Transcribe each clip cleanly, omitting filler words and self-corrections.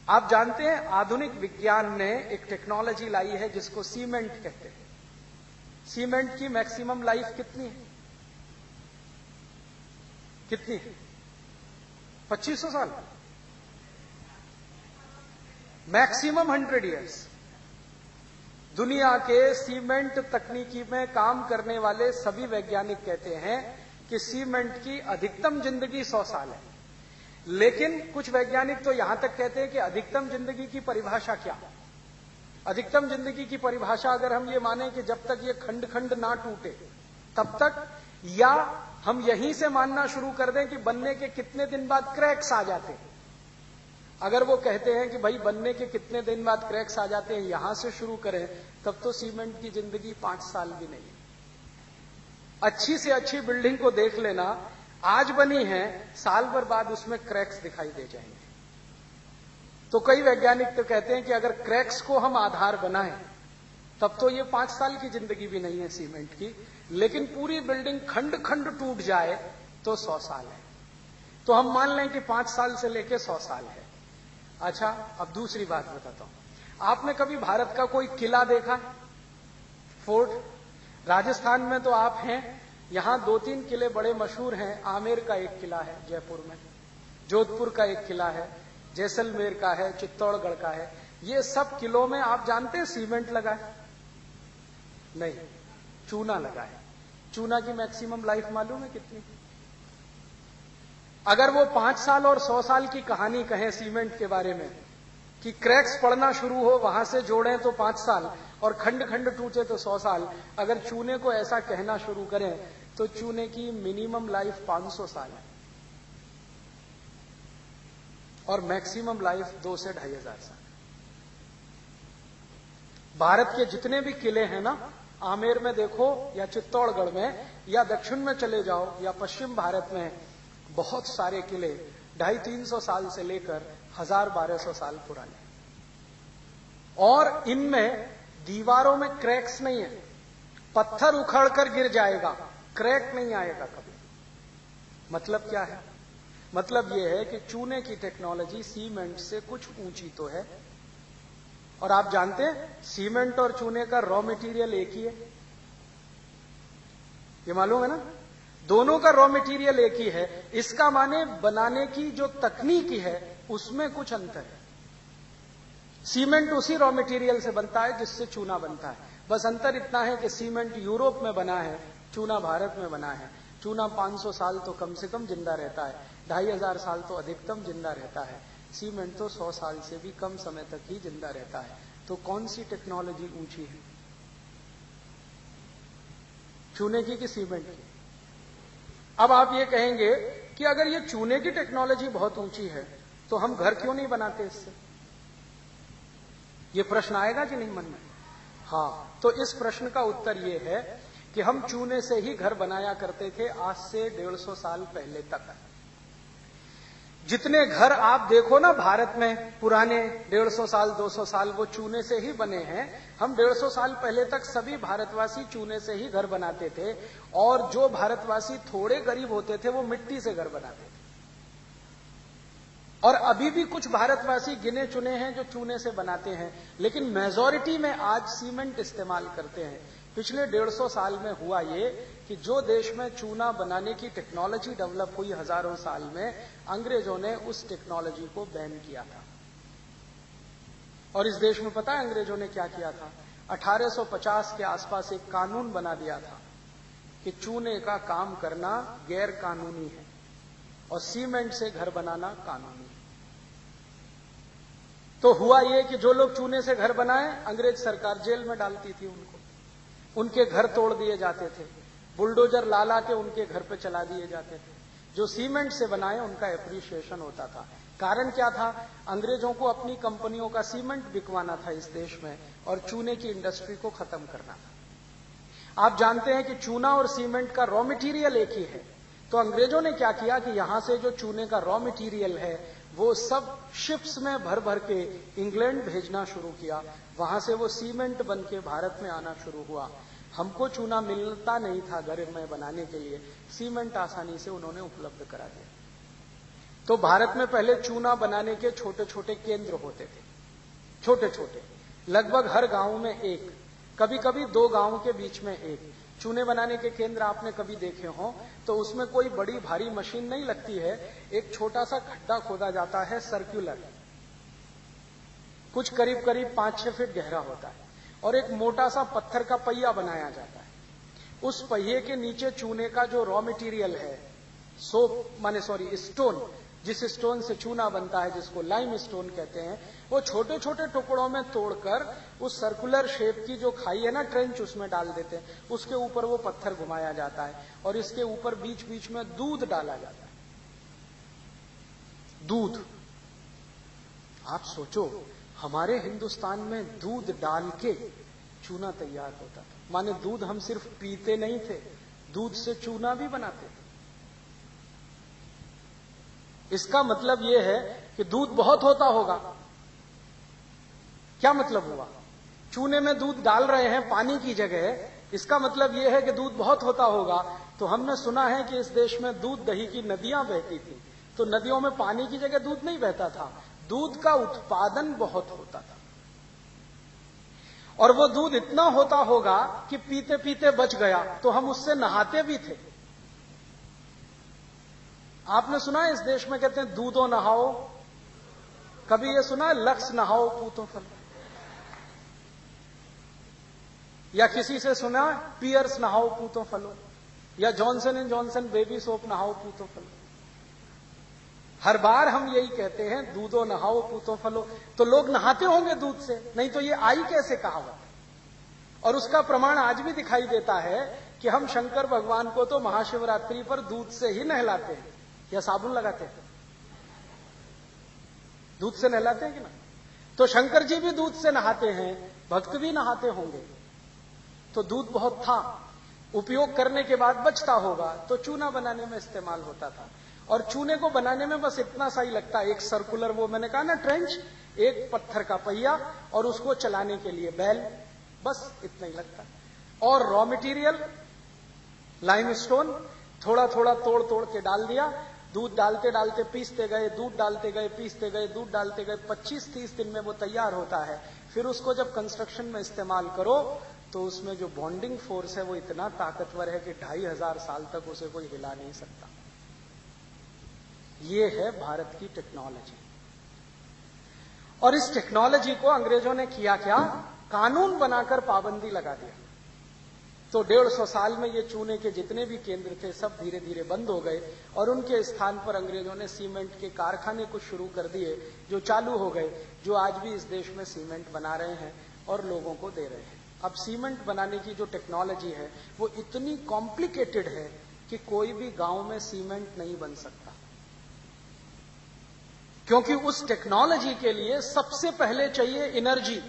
आप जानते हैं आधुनिक विज्ञान ने एक टेक्नोलॉजी लाई है जिसको सीमेंट कहते हैं। सीमेंट की मैक्सिमम लाइफ कितनी है? कितनी? 2500 साल, मैक्सिमम 100 इयर्स। दुनिया के सीमेंट तकनीकी में काम करने वाले सभी वैज्ञानिक कहते हैं कि सीमेंट की अधिकतम जिंदगी 100 साल है। लेकिन कुछ वैज्ञानिक तो यहां तक कहते हैं कि अधिकतम जिंदगी की परिभाषा क्या? अधिकतम जिंदगी की परिभाषा अगर हम ये माने कि जब तक ये खंड खंड ना टूटे तब तक, या हम यहीं से मानना शुरू कर दें कि बनने के कितने दिन बाद क्रैक्स आ जाते हैं। अगर वो कहते हैं कि भाई बनने के कितने दिन बाद क्रैक्स आ जाते हैं, यहां से शुरू करें, तब तो सीमेंट की जिंदगी 5 साल भी नहीं है। अच्छी से अच्छी बिल्डिंग को देख लेना, आज बनी है, साल भर बाद उसमें क्रैक्स दिखाई दे जाएंगे। तो कई वैज्ञानिक तो कहते हैं कि अगर क्रैक्स को हम आधार बनाएं तब तो ये 5 साल की जिंदगी भी नहीं है सीमेंट की, लेकिन पूरी बिल्डिंग खंड खंड टूट जाए तो 100 साल है। तो हम मान लें कि 5 साल से लेकर 100 साल है। अच्छा, अब दूसरी बात बताता हूं। आपने कभी भारत का कोई किला देखा? फोर्ट? राजस्थान में तो आप हैं, यहां 2-3 किले बड़े मशहूर हैं। आमेर का एक किला है जयपुर में, जोधपुर का एक किला है, जैसलमेर का है, चित्तौड़गढ़ का है। ये सब किलों में आप जानते हैं सीमेंट लगा है? नहीं, चूना लगा है। चूना की मैक्सिमम लाइफ मालूम है कितनी? अगर वो 5 साल और 100 साल की कहानी कहें सीमेंट के बारे में, कि क्रैक्स पड़ना शुरू हो, वहां से जोड़ें तो 5 साल और खंड खंड टूटे तो 100 साल, अगर चूने को ऐसा कहना शुरू करें तो चूने की मिनिमम लाइफ 500 साल है और मैक्सिमम लाइफ 2 से 2500 साल। भारत के जितने भी किले हैं ना, आमेर में देखो या चित्तौड़गढ़ में, या दक्षिण में चले जाओ या पश्चिम भारत में, बहुत सारे किले 250-300 साल से लेकर 1000-1200 साल पुराने, और इनमें दीवारों में क्रैक्स नहीं है। पत्थर उखड़कर गिर जाएगा, क्रैक नहीं आएगा कभी। मतलब क्या है? मतलब यह है कि चूने की टेक्नोलॉजी सीमेंट से कुछ ऊंची तो है। और आप जानते हैं सीमेंट और चूने का रॉ मटेरियल एक ही है, ये मालूम है ना? दोनों का रॉ मटेरियल एक ही है। इसका माने बनाने की जो तकनीकी है उसमें कुछ अंतर है। सीमेंट उसी रॉ मटेरियल से बनता है जिससे चूना बनता है, बस अंतर इतना है कि सीमेंट यूरोप में बना है, चूना भारत में बना है। चूना 500 साल तो कम से कम जिंदा रहता है, 2500 साल तो अधिकतम जिंदा रहता है। सीमेंट तो 100 साल से भी कम समय तक ही जिंदा रहता है। तो कौन सी टेक्नोलॉजी ऊंची है, चूने की कि सीमेंट की? अब आप ये कहेंगे कि अगर ये चूने की टेक्नोलॉजी बहुत ऊंची है तो हम घर क्यों नहीं बनाते इससे? ये प्रश्न आएगा कि नहीं मन में? हाँ, तो इस प्रश्न का उत्तर ये है कि हम चूने से ही घर बनाया करते थे आज से 150 साल पहले तक। जितने घर आप देखो ना भारत में पुराने 150 साल 200 साल, वो चूने से ही बने हैं। हम 150 साल पहले तक सभी भारतवासी चूने से ही घर बनाते थे, और जो भारतवासी थोड़े गरीब होते थे वो मिट्टी से घर बनाते थे। और अभी भी कुछ भारतवासी गिने चुने हैं जो चूने से बनाते हैं, लेकिन मेजॉरिटी में आज सीमेंट इस्तेमाल करते हैं। पिछले 150 साल में हुआ ये कि जो देश में चूना बनाने की टेक्नोलॉजी डेवलप हुई हजारों साल में, अंग्रेजों ने उस टेक्नोलॉजी को बैन किया था। और इस देश में पता है अंग्रेजों ने क्या किया था? 1850 के आसपास एक कानून बना दिया था कि चूने का काम करना गैर कानूनी है और सीमेंट से घर बनाना कानूनी है। तो हुआ ये कि जो लोग चूने से घर बनाए, अंग्रेज सरकार जेल में डालती थी उनके घर तोड़ दिए जाते थे, बुलडोजर ला ला के उनके घर पे चला दिए जाते थे। जो सीमेंट से बनाए उनका एप्रिशिएशन होता था। कारण क्या था? अंग्रेजों को अपनी कंपनियों का सीमेंट बिकवाना था इस देश में, और चूने की इंडस्ट्री को खत्म करना था। आप जानते हैं कि चूना और सीमेंट का रॉ मटेरियल एक ही है। तो अंग्रेजों ने क्या किया कि यहां से जो चूने का रॉ मटेरियल है वो सब शिप्स में भर भर के इंग्लैंड भेजना शुरू किया। वहां से वो सीमेंट बन के भारत में आना शुरू हुआ। हमको चूना मिलता नहीं था घर में बनाने के लिए, सीमेंट आसानी से उन्होंने उपलब्ध करा दिया। तो भारत में पहले चूना बनाने के छोटे छोटे केंद्र होते थे, छोटे छोटे, लगभग हर गांव में एक, कभी कभी 2 गांव के बीच में एक चूने बनाने के केंद्र आपने कभी देखे हो तो उसमें कोई बड़ी भारी मशीन नहीं लगती है, एक छोटा सा खड्डा खोदा जाता है सर्कुलर, कुछ करीब करीब 5-6 फीट गहरा होता है, और एक मोटा सा पत्थर का पहिया बनाया जाता है। उस पहिए के नीचे चूने का जो रॉ मटेरियल है, स्टोन, जिस स्टोन से चूना बनता है, जिसको लाइम स्टोन कहते हैं, वो छोटे छोटे टुकड़ों में तोड़कर उस सर्कुलर शेप की जो खाई है ना, ट्रेंच, उसमें डाल देते हैं। उसके ऊपर वो पत्थर घुमाया जाता है और इसके ऊपर बीच बीच में दूध डाला जाता है। दूध, आप सोचो, हमारे हिंदुस्तान में दूध डाल के चूना तैयार होता था। माने दूध हम सिर्फ पीते नहीं थे, दूध से चूना भी बनाते थे। इसका मतलब यह है कि दूध बहुत होता होगा। क्या मतलब हुआ? चूने में दूध डाल रहे हैं पानी की जगह, इसका मतलब यह है कि दूध बहुत होता होगा। तो हमने सुना है कि इस देश में दूध दही की नदियां बहती थी, तो नदियों में पानी की जगह दूध नहीं बहता था, दूध का उत्पादन बहुत होता था। और वो दूध इतना होता होगा कि पीते पीते बच गया तो हम उससे नहाते भी थे। आपने सुना है इस देश में कहते हैं दूधो नहाओ, कभी ये सुना है लक्स नहाओ पूतो फल? या किसी से सुना पियर्स नहाओ पूतो फलो, या Johnson and Johnson baby soap नहाओ पूतो फलो? हर बार हम यही कहते हैं दूधो नहाओ पूतो फलो। तो लोग नहाते होंगे दूध से, नहीं तो ये आई कैसे कहावत? और उसका प्रमाण आज भी दिखाई देता है कि हम शंकर भगवान को तो महाशिवरात्रि पर दूध से ही नहलाते हैं, या साबुन लगाते हैं, दूध से नहलाते हैं कि ना? तो शंकर जी भी दूध से नहाते हैं, भक्त भी नहाते होंगे। तो दूध बहुत था, उपयोग करने के बाद बचता होगा, तो चूना बनाने में इस्तेमाल होता था। और चूने को बनाने में बस इतना सा ही लगता है, एक सर्कुलर, वो मैंने कहा ना ट्रेंच, एक पत्थर का पहिया और उसको चलाने के लिए बैल, बस इतना ही लगता है। और रॉ मटेरियल लाइमस्टोन थोड़ा थोड़ा तोड़ तोड़ के डाल दिया, दूध डालते डालते पीसते गए, दूध डालते गए, पीसते गए, दूध डालते गए, 25-30 दिन में वो तैयार होता है। फिर उसको जब कंस्ट्रक्शन में इस्तेमाल करो तो उसमें जो बॉन्डिंग फोर्स है वो इतना ताकतवर है कि 2500 साल तक उसे कोई हिला नहीं सकता। ये है भारत की टेक्नोलॉजी। और इस टेक्नोलॉजी को अंग्रेजों ने किया क्या? कानून बनाकर पाबंदी लगा दिया। तो 150 साल में ये चूने के जितने भी केंद्र थे सब धीरे धीरे बंद हो गए, और उनके स्थान पर अंग्रेजों ने सीमेंट के कारखाने कुछ शुरू कर दिए, जो चालू हो गए, जो आज भी इस देश में सीमेंट बना रहे हैं और लोगों को दे रहे हैं। अब सीमेंट बनाने की जो टेक्नोलॉजी है वो इतनी कॉम्प्लिकेटेड है कि कोई भी गांव में सीमेंट नहीं बन सकता, क्योंकि उस टेक्नोलॉजी के लिए सबसे पहले चाहिए एनर्जी,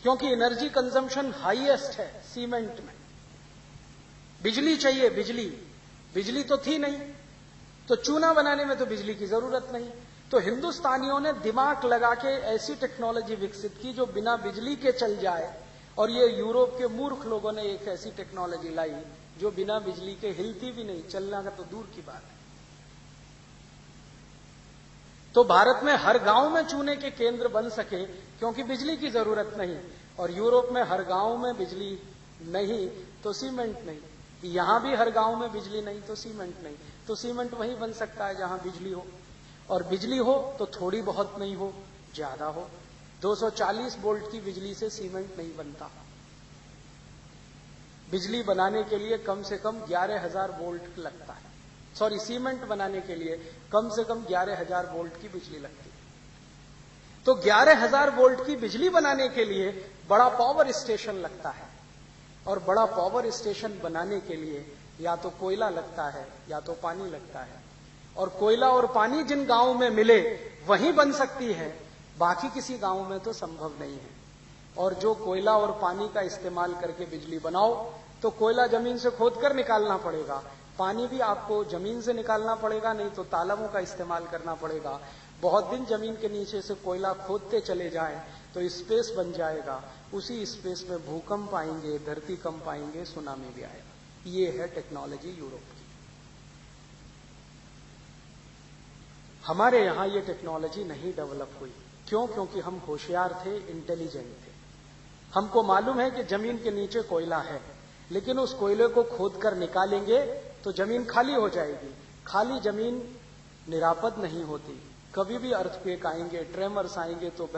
क्योंकि एनर्जी कंजम्पशन हाईएस्ट है सीमेंट में। बिजली चाहिए, बिजली तो थी नहीं, तो चूना बनाने में तो बिजली की जरूरत नहीं। तो हिंदुस्तानियों ने दिमाग लगा के ऐसी टेक्नोलॉजी विकसित की जो बिना बिजली के चल जाए, और ये यूरोप के मूर्ख लोगों ने एक ऐसी टेक्नोलॉजी लाई जो बिना बिजली के हिलती भी नहीं, चलना का तो दूर की बात है। तो भारत में हर गांव में चूने के केंद्र बन सके क्योंकि बिजली की जरूरत नहीं, और यूरोप में हर गांव में बिजली नहीं तो सीमेंट नहीं, यहां भी हर गांव में बिजली नहीं तो सीमेंट नहीं। तो सीमेंट वहीं बन सकता है जहां बिजली हो, और बिजली हो तो थोड़ी बहुत नहीं हो, ज्यादा हो। 240 वोल्ट की बिजली से सीमेंट नहीं बनता। बिजली बनाने के लिए कम से कम 11,000 वोल्ट लगता है। सीमेंट बनाने के लिए कम से कम 11,000 वोल्ट की बिजली लगती है। तो 11,000 वोल्ट की बिजली बनाने के लिए बड़ा पावर स्टेशन लगता है, और बड़ा पावर स्टेशन बनाने के लिए या तो कोयला लगता है या तो पानी लगता है, और कोयला और पानी जिन गांवों में मिले वहीं बन सकती है, बाकी किसी गांव में तो संभव नहीं है। और जो कोयला और पानी का इस्तेमाल करके बिजली बनाओ तो कोयला जमीन से खोदकर निकालना पड़ेगा, पानी भी आपको जमीन से निकालना पड़ेगा, नहीं तो तालाबों का इस्तेमाल करना पड़ेगा। बहुत दिन जमीन के नीचे से कोयला खोदते चले जाएं तो स्पेस बन जाएगा, उसी स्पेस में भूकंप आएंगे, धरती कंप आएंगे, सुनामी भी आएगा। ये है टेक्नोलॉजी यूरोप की। हमारे यहां ये टेक्नोलॉजी नहीं डेवलप हुई। क्यों? क्योंकि हम होशियार थे, इंटेलिजेंट थे। हमको मालूम है कि जमीन के नीचे कोयला है, लेकिन उस कोयले को खोद कर निकालेंगे तो जमीन खाली हो जाएगी। खाली जमीन निरापद नहीं होती, कभी भी अर्थक्वेक आएंगे, ट्रेमर्स आएंगे तो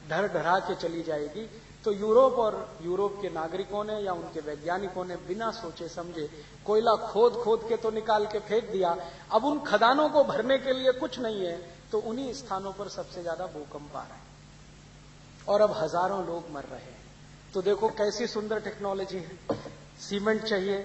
ढर ढरा के चली जाएगी। तो यूरोप के नागरिकों ने या उनके वैज्ञानिकों ने बिना सोचे समझे कोयला खोद खोद के तो निकाल के फेंक दिया। अब उन खदानों को भरने के लिए कुछ नहीं है, तो उन्हीं स्थानों पर सबसे ज्यादा भूकंप आ रहा है और अब हजारों लोग मर रहे हैं। तो देखो कैसी सुंदर टेक्नोलॉजी है। सीमेंट चाहिए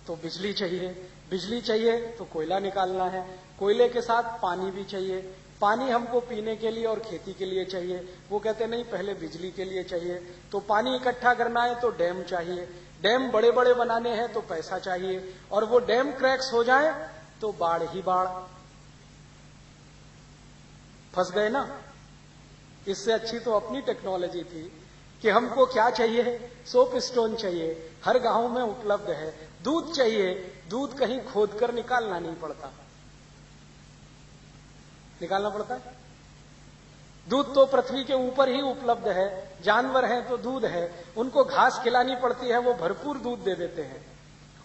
तो बिजली चाहिए, बिजली चाहिए तो कोयला निकालना है, कोयले के साथ पानी भी चाहिए। पानी हमको पीने के लिए और खेती के लिए चाहिए। वो कहते नहीं पहले बिजली के लिए चाहिए। तो पानी इकट्ठा करना है तो डैम चाहिए, डैम बड़े बड़े बनाने हैं तो पैसा चाहिए, और वो डैम क्रैक्स हो जाए तो बाढ़ ही बाढ़। फंस गए ना। इससे अच्छी तो अपनी टेक्नोलॉजी थी कि हमको क्या चाहिए, सोप स्टोन चाहिए, हर गांव में उपलब्ध है। दूध चाहिए, दूध कहीं खोद कर निकालना नहीं पड़ता, निकालना पड़ता है। दूध तो पृथ्वी के ऊपर ही उपलब्ध है। जानवर हैं तो दूध है, उनको घास खिलानी पड़ती है, वो भरपूर दूध दे देते हैं।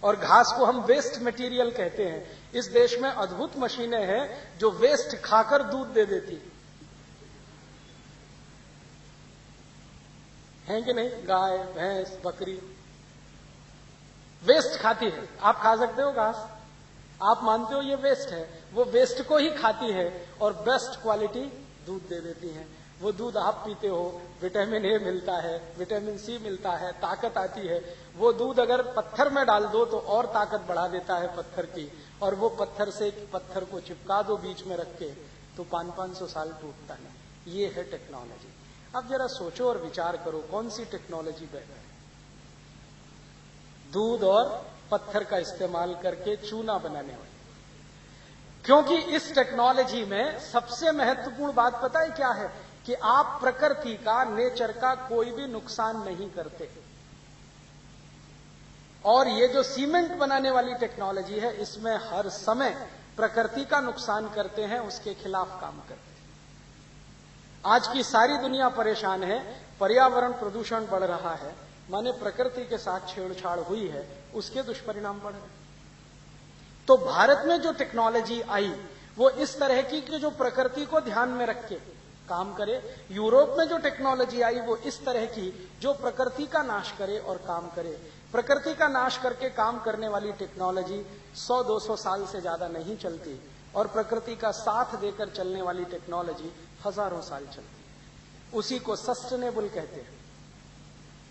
और घास को हम वेस्ट मटेरियल कहते हैं। इस देश में अद्भुत मशीनें हैं जो वेस्ट खाकर दूध दे देती हैं कि नहीं। गाय, भैंस, बकरी वेस्ट खाती है। आप खा सकते हो घास, आप मानते हो ये वेस्ट है, वो वेस्ट को ही खाती है और बेस्ट क्वालिटी दूध दे देती हैं। वो दूध आप पीते हो, विटामिन ए मिलता है, विटामिन सी मिलता है, ताकत आती है। वो दूध अगर पत्थर में डाल दो तो और ताकत बढ़ा देता है पत्थर की, और वो पत्थर से पत्थर को चिपका दो बीच में रख के तो 500-500 साल टूटता नहीं। ये है टेक्नोलॉजी। अब जरा सोचो और विचार करो कौन सी टेक्नोलॉजी बेहतर है। दूध और पत्थर का इस्तेमाल करके चूना बनाने वाली। क्योंकि इस टेक्नोलॉजी में सबसे महत्वपूर्ण बात पता है क्या है, कि आप प्रकृति का, नेचर का कोई भी नुकसान नहीं करते। और ये जो सीमेंट बनाने वाली टेक्नोलॉजी है, इसमें हर समय प्रकृति का नुकसान करते हैं, उसके खिलाफ काम करते हैं। आज की सारी दुनिया परेशान है, पर्यावरण प्रदूषण बढ़ रहा है, माने प्रकृति के साथ छेड़छाड़ हुई है, उसके दुष्परिणाम बढ़ रहे हैं। तो भारत में जो टेक्नोलॉजी आई वो इस तरह की कि जो प्रकृति को ध्यान में रख के काम करे। यूरोप में जो टेक्नोलॉजी आई वो इस तरह की जो प्रकृति का नाश करे और काम करे। प्रकृति का नाश करके काम करने वाली टेक्नोलॉजी 100-200 साल से ज्यादा नहीं चलती, और प्रकृति का साथ देकर चलने वाली टेक्नोलॉजी हजारों साल चलती है। उसी को सस्टेनेबल कहते हैं।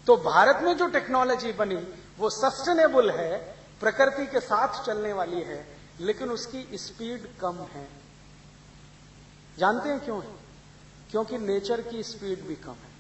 तो भारत में जो टेक्नोलॉजी बनी वो सस्टेनेबल है, प्रकृति के साथ चलने वाली है, लेकिन उसकी स्पीड कम है। जानते हैं क्यों है? क्योंकि नेचर की स्पीड भी कम है।